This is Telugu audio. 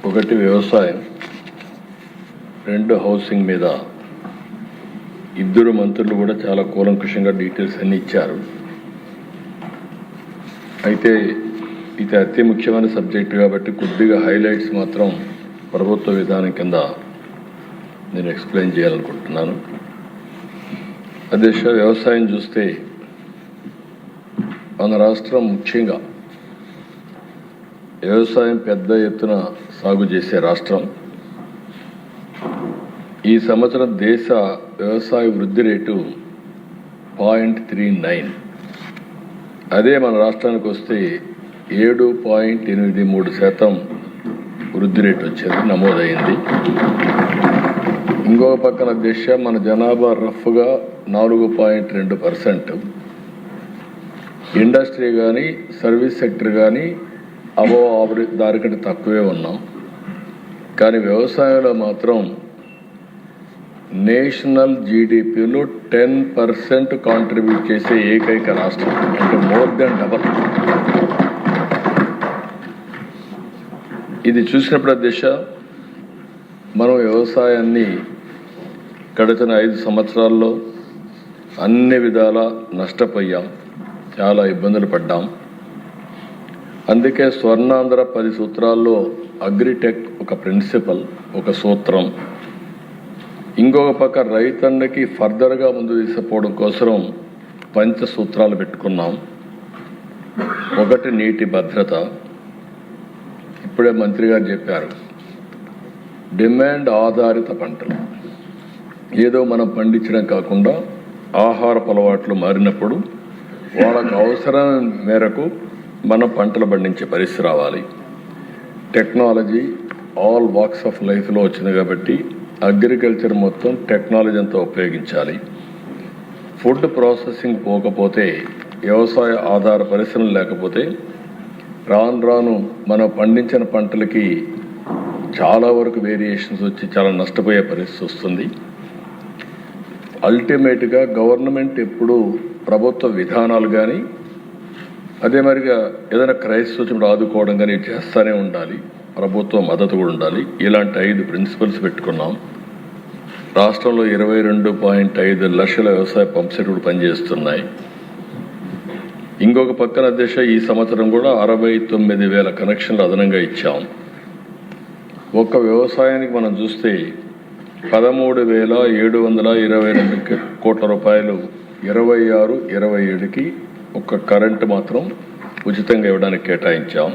ఒకటి వ్యవసాయం, రెండు హౌసింగ్ మీద ఇద్దరు మంత్రులు కూడా చాలా కూలంకుషంగా డీటెయిల్స్ అన్ని ఇచ్చారు. అయితే ఇది అతి ముఖ్యమైన సబ్జెక్టు కాబట్టి కొద్దిగా హైలైట్స్ మాత్రం ప్రభుత్వ విధానం కింద నేను ఎక్స్ప్లెయిన్ చేయాలనుకుంటున్నాను. అధ్యక్ష, వ్యవసాయం చూస్తే మన రాష్ట్రం ముఖ్యంగా వ్యవసాయం పెద్ద ఎత్తున సాగు చేసే రాష్ట్రం. ఈ సంవత్సరం దేశ వ్యవసాయ వృద్ధి రేటు 0.39. అదే మన రాష్ట్రానికి వస్తే 7.83% వృద్ధి రేటు వచ్చేది నమోదైంది. ఇంకొక పక్కన దేశ మన జనాభా రఫ్గా 4.2%. ఇండస్ట్రీ కానీ సర్వీస్ సెక్టర్ కానీ దానికంటే తక్కువే ఉన్నాం. కానీ వ్యవసాయంలో మాత్రం నేషనల్ జీడిపిలో 10% కాంట్రిబ్యూట్ చేసే ఏకైక రాష్ట్రం, అంటే మోర్ దెన్ డబల్. ఇది చూసినప్పుడు దిశ మనం వ్యవసాయాన్ని గడిచిన 5 సంవత్సరాల్లో అన్ని విధాల నష్టపోయాం, చాలా ఇబ్బందులు పడ్డాం. అందుకే స్వర్ణాంధ్ర 10 సూత్రాల్లో అగ్రిటెక్ ఒక ప్రిన్సిపల్, ఒక సూత్రం. ఇంకొక పక్క రైతన్నకి ఫర్దర్గా ముందు తీసుకుపోవడం కోసం పంచసూత్రాలు పెట్టుకున్నాం. ఒకటి నీటి భద్రత. ఇప్పుడే మంత్రి గారు చెప్పారు, డిమాండ్ ఆధారిత పంటలు. ఏదో మనం పండించడం కాకుండా ఆహారపు అలవాట్లు మారినప్పుడు వాళ్ళకు అవసరం మేరకు మనం పంటలు పండించే పరిస్థితి రావాలి. టెక్నాలజీ ఆల్ వాక్స్ ఆఫ్ లైఫ్లో వచ్చింది కాబట్టి అగ్రికల్చర్ మొత్తం టెక్నాలజీ అంతా ఉపయోగించాలి. ఫుడ్ ప్రాసెసింగ్ పోకపోతే, వ్యవసాయ ఆధార పరిశ్రమలు లేకపోతే రాను రాను మనం పండించిన పంటలకి చాలా వరకు వేరియేషన్స్ వచ్చి చాలా నష్టపోయే పరిస్థితి వస్తుంది. అల్టిమేట్గా గవర్నమెంట్ ఎప్పుడు ప్రభుత్వ విధానాలు కానీ అదే మరిగా ఏదైనా క్రైసిస్ వచ్చినప్పుడు ఆదుకోవడం కానీ చేస్తూనే ఉండాలి. ప్రభుత్వ మద్దతు కూడా ఉండాలి. ఇలాంటి 5 ప్రిన్సిపల్స్ పెట్టుకున్నాం. రాష్ట్రంలో 22.5 లక్షల వ్యవసాయ పంప్ సెట్లు పనిచేస్తున్నాయి. ఇంకొక పక్కన దిశ ఈ సంవత్సరం కూడా 69,000 కనెక్షన్లు అదనంగా ఇచ్చాం. ఒక్క వ్యవసాయానికి మనం చూస్తే 13,722 కోట్ల రూపాయలు 26, 27కి ఒక్క కరెంటు మాత్రం ఉచితంగా ఇవ్వడానికి కేటాయించాం.